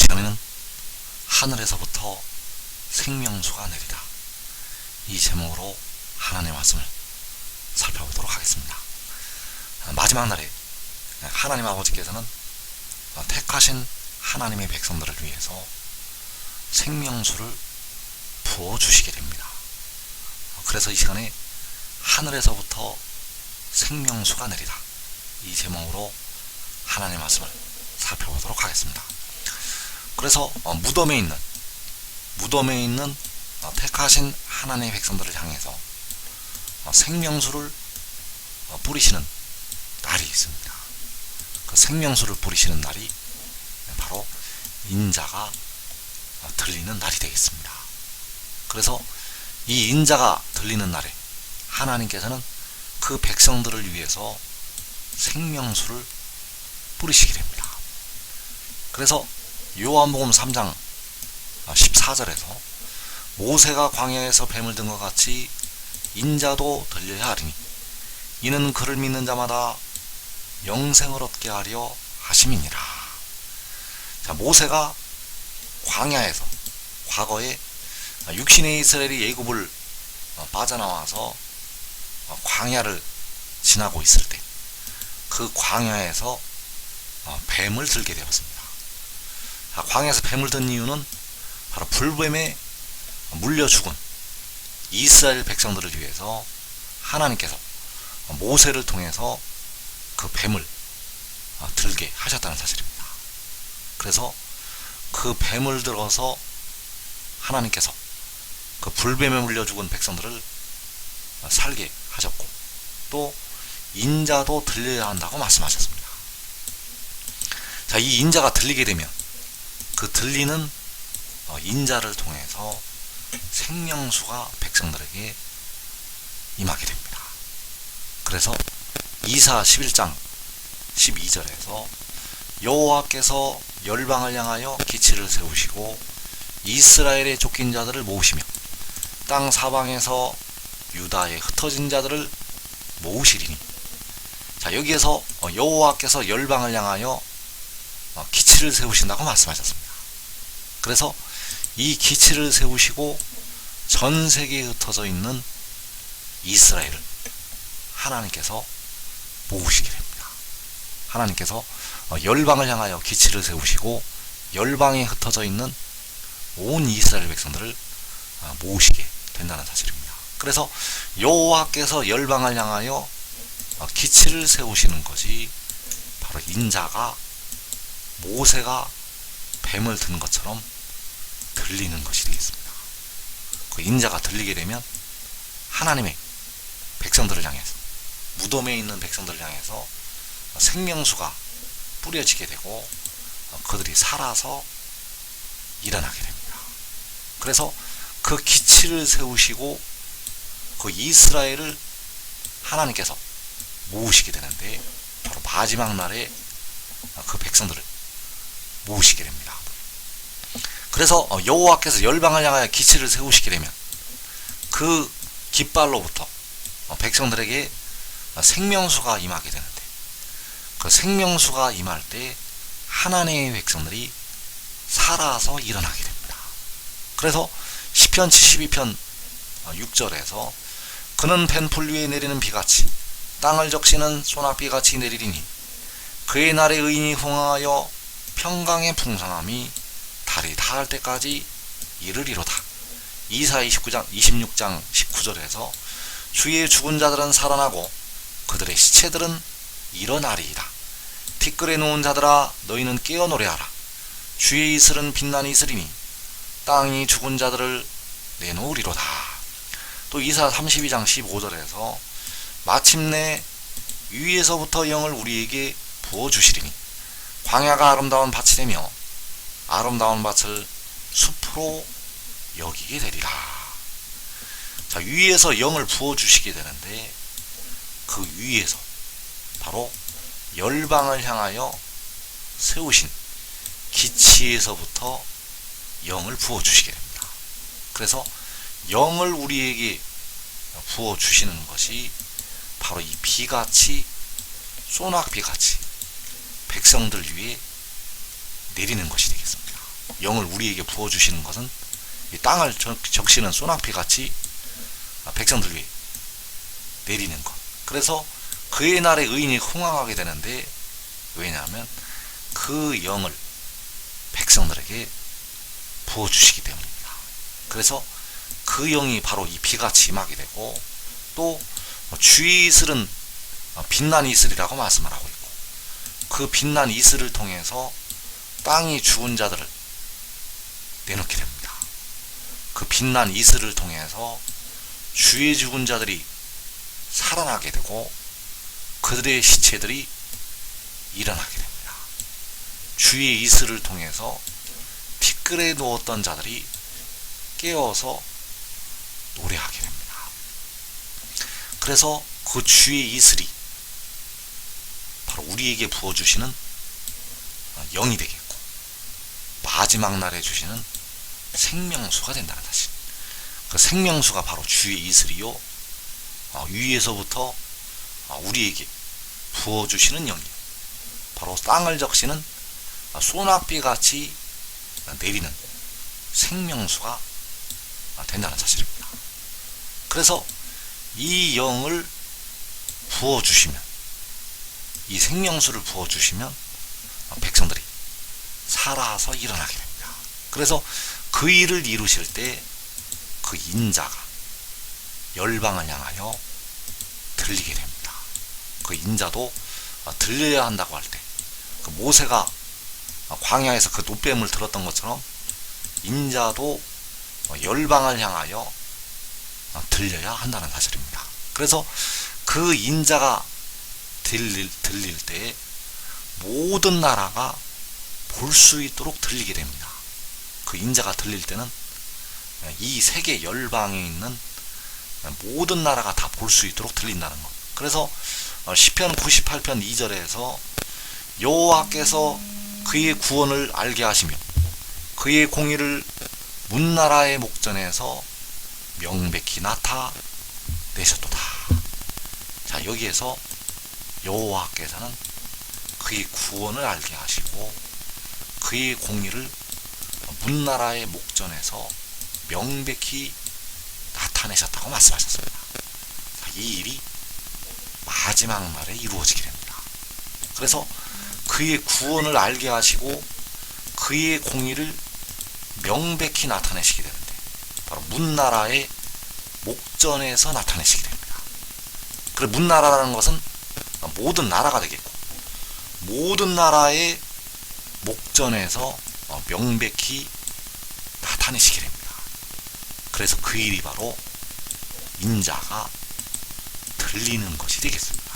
시간에는 하늘에서부터 생명수가 내리다, 이 제목으로 하나님의 말씀을 살펴보도록 하겠습니다. 마지막 날에 하나님 아버지께서는 택하신 하나님의 백성들을 위해서 생명수를 부어주시게 됩니다. 그래서 이 시간에 하늘에서부터 생명수가 내리다, 이 제목으로 하나님의 말씀을 살펴보도록 하겠습니다. 그래서 무덤에 있는 택하신 하나님의 백성들을 향해서 생명수를 뿌리시는 날이 있습니다. 그 생명수를 뿌리시는 날이 바로 인자가 들리는 날이 되겠습니다. 그래서 이 인자가 들리는 날에 하나님께서는 그 백성들을 위해서 생명수를 뿌리시게 됩니다. 그래서 요한복음 3장 14절에서 모세가 광야에서 뱀을 든 것 같이 인자도 들려야 하리니 이는 그를 믿는 자마다 영생을 얻게 하려 하심이니라. 자, 모세가 광야에서 과거에 육신의 이스라엘이 애굽을 빠져나와서 광야를 지나고 있을 때 그 광야에서 뱀을 들게 되었습니다. 광야에서 뱀을 든 이유는 바로 불뱀에 물려 죽은 이스라엘 백성들을 위해서 하나님께서 모세를 통해서 그 뱀을 들게 하셨다는 사실입니다. 그래서 그 뱀을 들어서 하나님께서 그 불뱀에 물려 죽은 백성들을 살게 하셨고, 또 인자도 들려야 한다고 말씀하셨습니다. 자, 이 인자가 들리게 되면 그 들리는 인자를 통해서 생명수가 백성들에게 임하게 됩니다. 그래서 이사 11장 12절에서 여호와께서 열방을 향하여 기치를 세우시고 이스라엘의 쫓긴 자들을 모으시며 땅 사방에서 유다의 흩어진 자들을 모으시리니, 자, 여기에서 여호와께서 열방을 향하여 기치를 세우신다고 말씀하셨습니다. 그래서 이 기치를 세우시고 전 세계에 흩어져 있는 이스라엘을 하나님께서 모으시게 됩니다. 하나님께서 열방을 향하여 기치를 세우시고 열방에 흩어져 있는 온 이스라엘 백성들을 모으시게 된다는 사실입니다. 그래서 여호와께서 열방을 향하여 기치를 세우시는 것이 바로 인자가 모세가 뱀을 든 것처럼 들리는 것이 되겠습니다. 그 인자가 들리게 되면 하나님의 백성들을 향해서, 무덤에 있는 백성들을 향해서 생명수가 뿌려지게 되고 그들이 살아서 일어나게 됩니다. 그래서 그 기치를 세우시고 그 이스라엘을 하나님께서 모으시게 되는데, 바로 마지막 날에 그 백성들을 모으시게 됩니다. 그래서 여호와께서 열방을 향하여 기치를 세우시게 되면 그 깃발로부터 백성들에게 생명수가 임하게 되는데, 그 생명수가 임할 때 하나님의 백성들이 살아서 일어나게 됩니다. 그래서 시편 72편 6절에서 그는 펜풀 위에 내리는 비같이 땅을 적시는 소낙비같이 내리리니 그의 날에 의인이 흥하여 평강의 풍성함이 달이 닿을 때까지 이르리로다. 이사 26장 19절에서 주의 죽은 자들은 살아나고 그들의 시체들은 일어나리이다. 티끌에 누운 자들아 너희는 깨어 노래하라. 주의 이슬은 빛나니 이슬이니 땅이 죽은 자들을 내놓으리로다. 또 이사 32장 15절에서 마침내 위에서부터 영을 우리에게 부어주시리니 광야가 아름다운 밭이 되며 아름다운 밭을 숲으로 여기게 되리라. 자, 위에서 영을 부어주시게 되는데 그 위에서 바로 열방을 향하여 세우신 기치에서부터 영을 부어주시게 됩니다. 그래서 영을 우리에게 부어주시는 것이 바로 이 비같이, 소낙비같이 백성들 위에 내리는 것이 되겠습니다. 영을 우리에게 부어주시는 것은 이 땅을 적시는 소낙비 같이 백성들 위해 내리는 것. 그래서 그의 날에 의인이 흥왕하게 되는데, 왜냐하면 그 영을 백성들에게 부어주시기 때문입니다. 그래서 그 영이 바로 이 비같이 임하게 되고, 또 주의 이슬은 빛난 이슬이라고 말씀을 하고 있고, 그 빛난 이슬을 통해서 땅이 죽은 자들을 내놓게 됩니다. 그 빛난 이슬을 통해서 주의 죽은 자들이 살아나게 되고, 그들의 시체들이 일어나게 됩니다. 주의 이슬을 통해서 티끌에 누웠던 자들이 깨어서 노래하게 됩니다. 그래서 그 주의 이슬이 바로 우리에게 부어주시는 영이 되겠고, 마지막 날에 주시는 생명수가 된다는 사실. 그 생명수가 바로 주의 이슬이요, 위에서부터 우리에게 부어주시는 영이요, 바로 땅을 적시는 소낙비 같이 내리는 생명수가 된다는 사실입니다. 그래서 이 영을 부어주시면, 이 생명수를 부어주시면 백성들이 살아서 일어나게 됩니다. 그래서 그 일을 이루실 때 그 인자가 열방을 향하여 들리게 됩니다. 그 인자도 들려야 한다고 할 때, 그 모세가 광야에서 그 놋뱀을 들었던 것처럼 인자도 열방을 향하여 들려야 한다는 사실입니다. 그래서 그 인자가 들릴 때 모든 나라가 볼 수 있도록 들리게 됩니다. 그 인자가 들릴 때는 이 세계 열방에 있는 모든 나라가 다 볼 수 있도록 들린다는 것. 그래서 시편 98편 2절에서 여호와께서 그의 구원을 알게 하시며 그의 공의를 문나라의 목전에서 명백히 나타내셨도다. 자, 여기에서 여호와께서는 그의 구원을 알게 하시고 그의 공의를 문나라의 목전에서 명백히 나타내셨다고 말씀하셨습니다. 이 일이 마지막 날에 이루어지게 됩니다. 그래서 그의 구원을 알게 하시고 그의 공의를 명백히 나타내시게 되는데, 바로 문나라의 목전에서 나타내시게 됩니다. 그래서 문나라라는 것은 모든 나라가 되겠고, 모든 나라의 목전에서 명백히 나타내시게 됩니다. 그래서 그 일이 바로 인자가 들리는 것이 되겠습니다.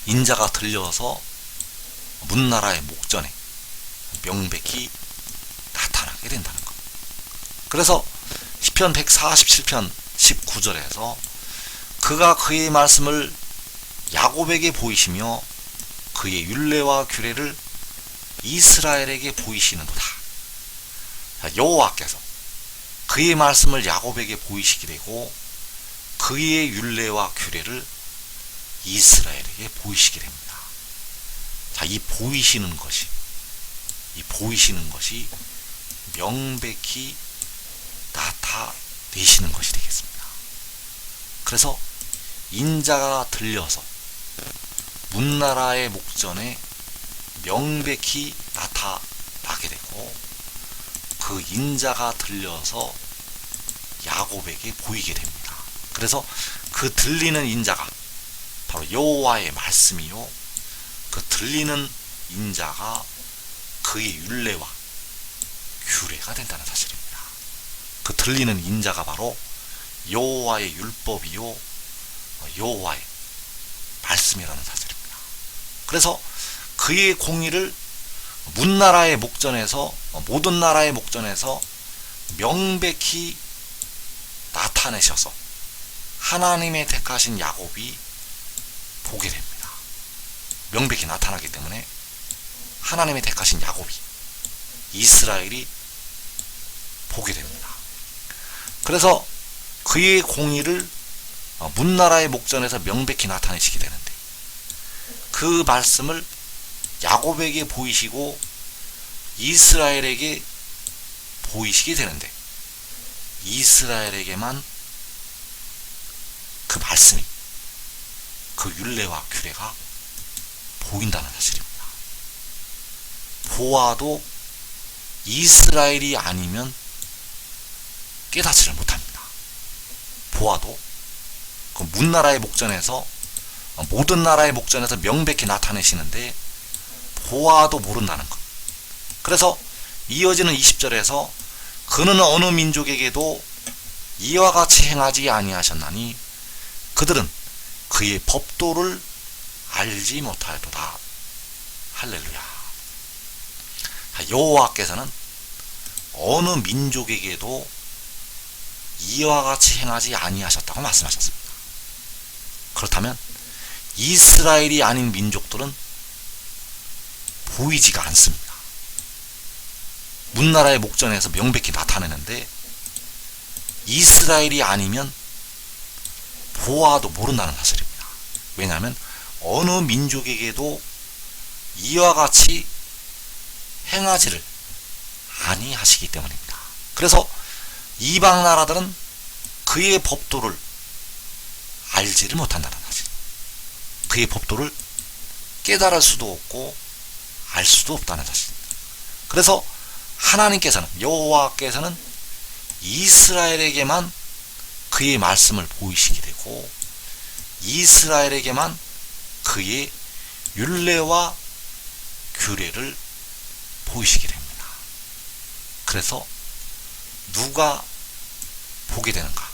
인자가 들려서 문나라의 목전에 명백히 나타나게 된다는 것. 그래서 시편 147편 19절에서 그가 그의 말씀을 야곱에게 보이시며 그의 율례와 규례를 이스라엘에게 보이시는도다. 여호와께서 그의 말씀을 야곱에게 보이시게 되고 그의 율례와 규례를 이스라엘에게 보이시게 됩니다. 자, 이 보이시는 것이 명백히 나타내시는 것이 되겠습니다. 그래서 인자가 들려서 문나라의 목전에 명백히 나타나게 되고, 그 인자가 들려서 야곱에게 보이게 됩니다. 그래서 그 들리는 인자가 바로 여호와의 말씀이요, 그 들리는 인자가 그의 율례와 규례가 된다는 사실입니다. 그 들리는 인자가 바로 여호와의 율법이요, 여호와의 말씀이라는 사실입니다. 그래서 그의 공의를 문나라의 목전에서, 모든 나라의 목전에서 명백히 나타내셔서 하나님의 택하신 야곱이 보게 됩니다. 명백히 나타나기 때문에 하나님의 택하신 야곱이, 이스라엘이 보게 됩니다. 그래서 그의 공의를 문나라의 목전에서 명백히 나타내시게 되는데, 그 말씀을 야곱에게 보이시고 이스라엘에게 보이시게 되는데 이스라엘에게만 그 말씀이, 그 율례와 규례가 보인다는 사실입니다. 보아도 이스라엘이 아니면 깨닫지를 못합니다. 보아도 그 문나라의 목전에서, 모든 나라의 목전에서 명백히 나타내시는데 보아도 모른다는 것. 그래서 이어지는 20절에서 그는 어느 민족에게도 이와 같이 행하지 아니하셨나니 그들은 그의 법도를 알지 못하도다. 할렐루야. 여호와께서는 어느 민족에게도 이와 같이 행하지 아니하셨다고 말씀하셨습니다. 그렇다면 이스라엘이 아닌 민족들은 보이지가 않습니다. 문나라의 목전에서 명백히 나타내는데 이스라엘이 아니면 보아도 모른다는 사실입니다. 왜냐하면 어느 민족에게도 이와 같이 행하지를 아니하시기 때문입니다. 그래서 이방 나라들은 그의 법도를 알지를 못한다는 사실, 그의 법도를 깨달을 수도 없고 알 수도 없다는 사실입니다. 그래서 하나님께서는, 여호와께서는 이스라엘에게만 그의 말씀을 보이시게 되고 이스라엘에게만 그의 율례와 규례를 보이시게 됩니다. 그래서 누가 보게 되는가?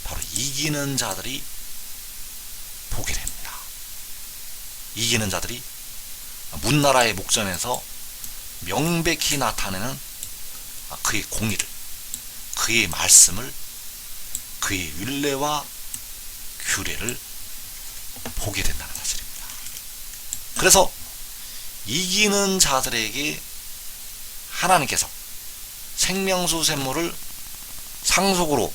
바로 이기는 자들이 보게 됩니다. 이기는 자들이 문나라의 목전에서 명백히 나타내는 그의 공의를, 그의 말씀을, 그의 율례와 규례를 보게 된다는 사실입니다. 그래서 이기는 자들에게 하나님께서 생명수 샘물을 상속으로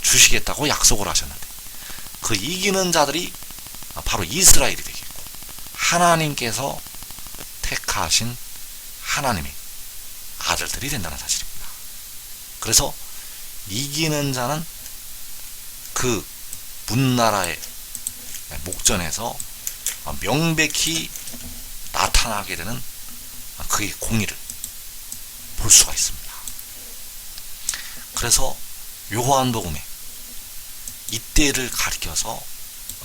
주시겠다고 약속을 하셨는데 그 이기는 자들이 바로 이스라엘이 되겠고 하나님께서 택하신 하나님의 아들들이 된다는 사실입니다. 그래서 이기는 자는 그 문나라의 목전에서 명백히 나타나게 되는 그의 공의를 볼 수가 있습니다. 그래서 요한복음에 이때를 가리켜서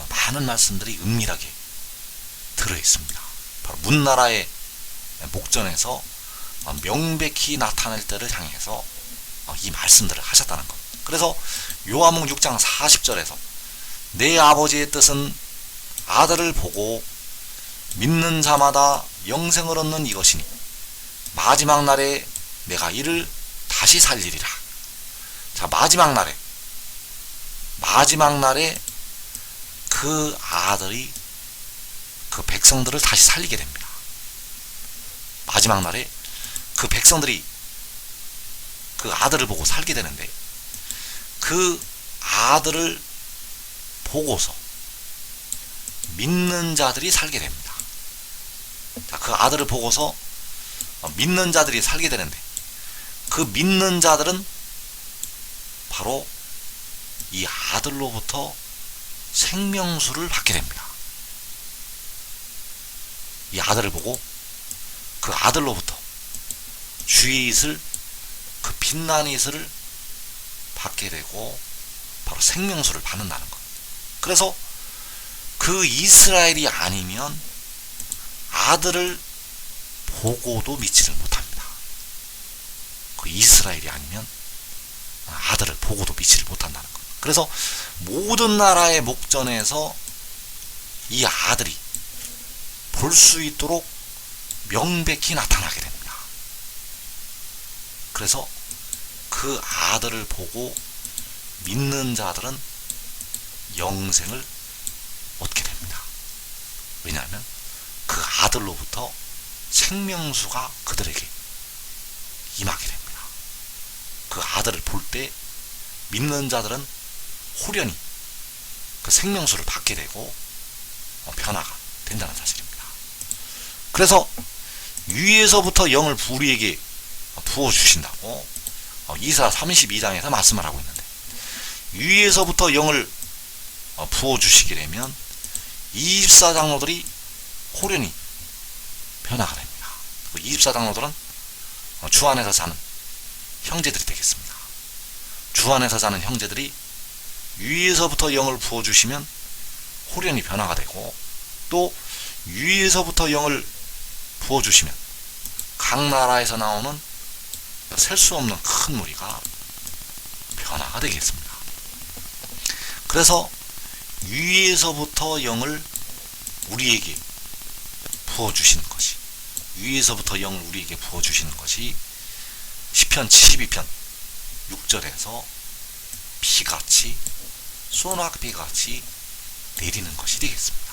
많은 말씀들이 은밀하게 들어있습니다. 바로 문나라의 목전에서 명백히 나타날 때를 향해서 이 말씀들을 하셨다는 것. 그래서 요한복음 6장 40절에서 내 아버지의 뜻은 아들을 보고 믿는 자마다 영생을 얻는 이것이니 마지막 날에 내가 이를 다시 살리리라. 자, 마지막 날에 그 아들이 그 백성들을 다시 살리게 됩니다. 마지막 날에 그 백성들이 그 아들을 보고 살게 되는데 그 아들을 보고서 믿는 자들이 살게 됩니다. 자, 그 아들을 보고서 믿는 자들이 살게 되는데 그 믿는 자들은 바로 이 아들로부터 생명수를 받게 됩니다. 이 아들을 보고 그 아들로부터 주의 이슬, 그 빛나는 이슬을 받게 되고 바로 생명수를 받는다는 것. 그래서 그 이스라엘이 아니면 아들을 보고도 믿지를 못합니다. 그 이스라엘이 아니면 아들을 보고도 믿지를 못한다는 것. 그래서 모든 나라의 목전에서 이 아들이 볼 수 있도록 명백히 나타나게 됩니다. 그래서 그 아들을 보고 믿는 자들은 영생을 얻게 됩니다. 왜냐하면 그 아들로부터 생명수가 그들에게 임하게 됩니다. 그 아들을 볼 때 믿는 자들은 호련히 그 생명수를 받게 되고 변화가 된다는 사실입니다. 그래서 위에서부터 영을 우리에게 부어주신다고 이사 32장에서 말씀을 하고 있는데, 위에서부터 영을 부어주시게 되면 24장로들이 호련히 변화가 됩니다. 24장로들은 주 안에서 사는 형제들이 되겠습니다. 주 안에서 사는 형제들이 위에서부터 영을 부어주시면 호련히 변화가 되고, 또 위에서부터 영을 부어주시면 각 나라에서 나오는 셀 수 없는 큰 무리가 변화가 되겠습니다. 그래서 위에서부터 영을 우리에게 부어주시는 것이, 위에서부터 영을 우리에게 부어주시는 것이 시편 72편 6절에서 비같이 소낙비같이 내리는 것이 되겠습니다.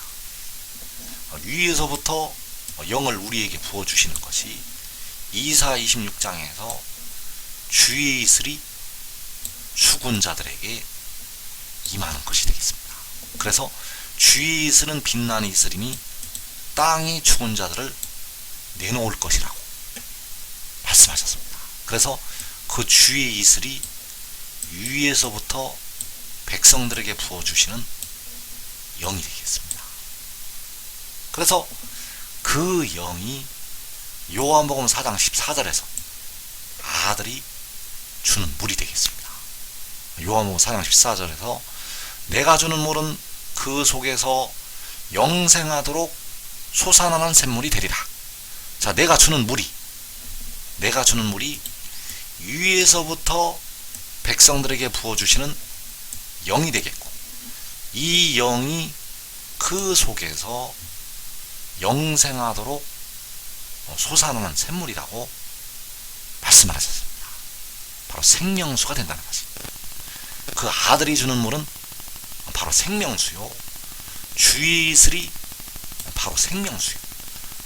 위에서부터 영을 우리에게 부어주시는 것이 이사 26장에서 주의 이슬이 죽은 자들에게 임하는 것이 되겠습니다. 그래서 주의 이슬은 빛나는 이슬이니 땅이 죽은 자들을 내놓을 것이라고 말씀하셨습니다. 그래서 그 주의 이슬이 위에서부터 백성들에게 부어주시는 영이 되겠습니다. 그래서 그 영이 요한복음 4장 14절에서 아들이 주는 물이 되겠습니다. 요한복음 4장 14절에서 내가 주는 물은 그 속에서 영생하도록 솟아나는 샘물이 되리라. 자, 내가 주는 물이 위에서부터 백성들에게 부어주시는 영이 되겠고, 이 영이 그 속에서 영생하도록 솟아나는 샘물이라고 말씀을 하셨습니다. 바로 생명수가 된다는 것입니다. 그 아들이 주는 물은 바로 생명수요, 주의 이슬이 바로 생명수요,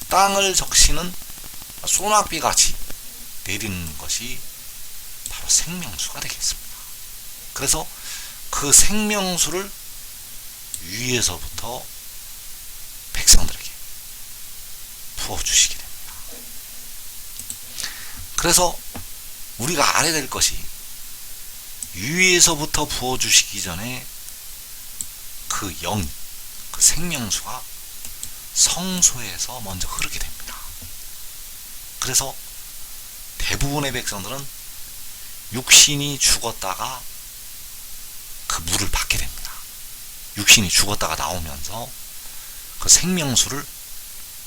땅을 적시는 소낙비같이 내리는 것이 바로 생명수가 되겠습니다. 그래서 그 생명수를 위에서부터 백성들에게 부어주시게 됩니다. 그래서 우리가 알아야 될 것이, 위에서부터 부어주시기 전에 그 영, 그 생명수가 성소에서 먼저 흐르게 됩니다. 그래서 대부분의 백성들은 육신이 죽었다가 그 물을 받게 됩니다. 육신이 죽었다가 나오면서 그 생명수를,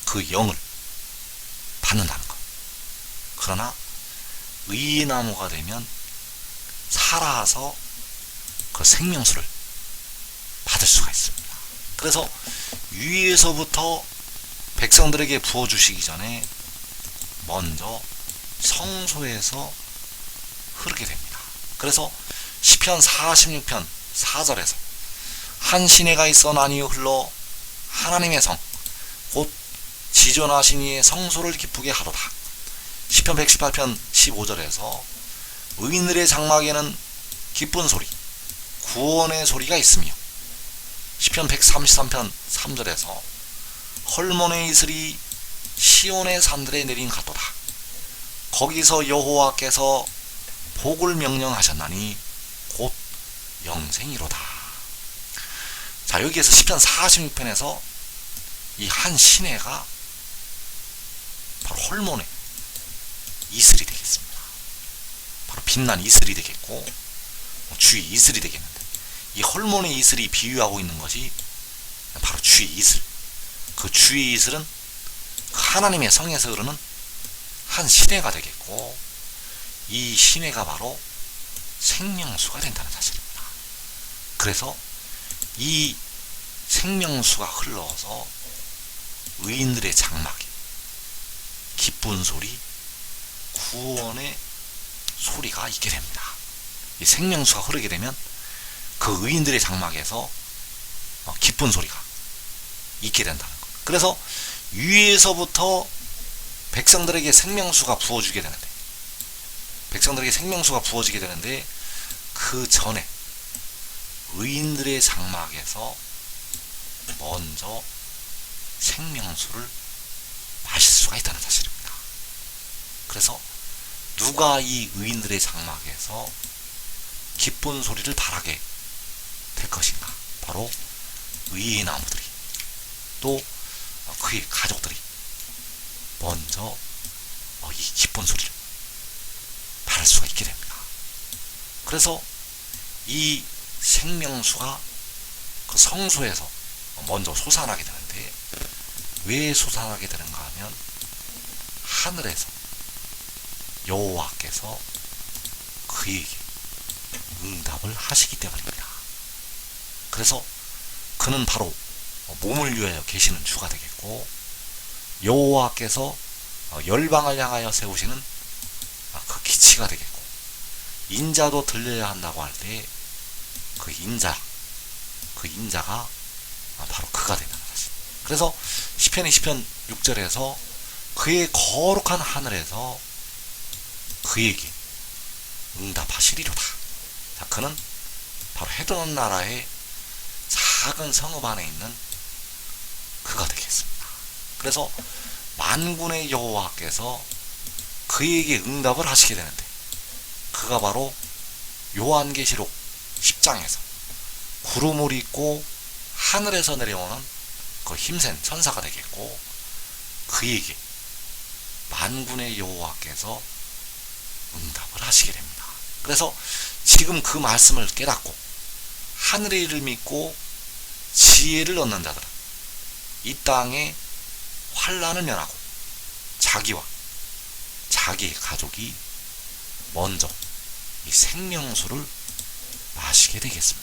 그 영을 받는다는 것. 그러나 의의 나무가 되면 살아서 그 생명수를 받을 수가 있습니다. 그래서 위에서부터 백성들에게 부어주시기 전에 먼저 성소에서 흐르게 됩니다. 그래서 시편 46편 4절에서 한 시내가 있어 나뉘어 흘러 하나님의 성 곧 지존하신 이의 성소를 기쁘게 하도다. 시편 118편 15절에서 의인들의 장막에는 기쁜 소리, 구원의 소리가 있으며, 시편 133편 3절에서 헐몬의 이슬이 시온의 산들에 내린 같도다. 거기서 여호와께서 복을 명령하셨나니 곧 영생이로다. 자, 여기에서 시편 46편에서 이 한 시내가 바로 헐몬의 이슬이 되겠습니다. 바로 빛난 이슬이 되겠고, 주의 이슬이 되겠는데, 이 헐몬의 이슬이 비유하고 있는 것이 바로 주의 이슬. 그 주의 이슬은 하나님의 성에서 흐르는 한 시내가 되겠고, 이 시내가 바로 생명수가 된다는 사실입니다. 그래서 이 생명수가 흘러서 의인들의 장막에 기쁜 소리, 구원의 소리가 있게 됩니다. 이 생명수가 흐르게 되면 그 의인들의 장막에서 기쁜 소리가 있게 된다는 것. 그래서 위에서부터 백성들에게 생명수가 부어지게 되는데, 그 전에 의인들의 장막에서 먼저 생명수를 마실 수가 있다는 사실입니다. 그래서 누가 이 의인들의 장막에서 기쁜 소리를 바라게 될 것인가? 바로 의의 나무들이, 또 그의 가족들이 먼저 이 기쁜 소리를 바랄 수가 있게 됩니다. 그래서 이 생명수가 그 성소에서 먼저 솟아나게 되는데, 왜 솟아나게 되는가 하면 하늘에서 여호와께서 그에게 응답을 하시기 때문입니다. 그래서 그는 바로 몸을 위하여 계시는 주가 되겠고, 여호와께서 열방을 향하여 세우시는 그 기치가 되겠고, 인자도 들려야 한다고 할 때 그 인자가 바로 그가 된다는 것입니다. 그래서 시편 20편 6절에서 그의 거룩한 하늘에서 그에게 응답하시리로다. 자, 그는 바로 헤드론 나라의 작은 성읍 안에 있는 그가 되겠습니다. 그래서 만군의 여호와께서 그에게 응답을 하시게 되는데, 그가 바로 요한계시록 10장에서 구름을 입고 하늘에서 내려오는 그 힘센 천사가 되겠고, 그에게 만군의 여호와께서 응답을 하시게 됩니다. 그래서 지금 그 말씀을 깨닫고 하늘의 일을 믿고 지혜를 얻는 자들은 이 땅에 환난을 면하고 자기와 자기의 가족이 먼저 이 생명수를 마시게 되겠습니다.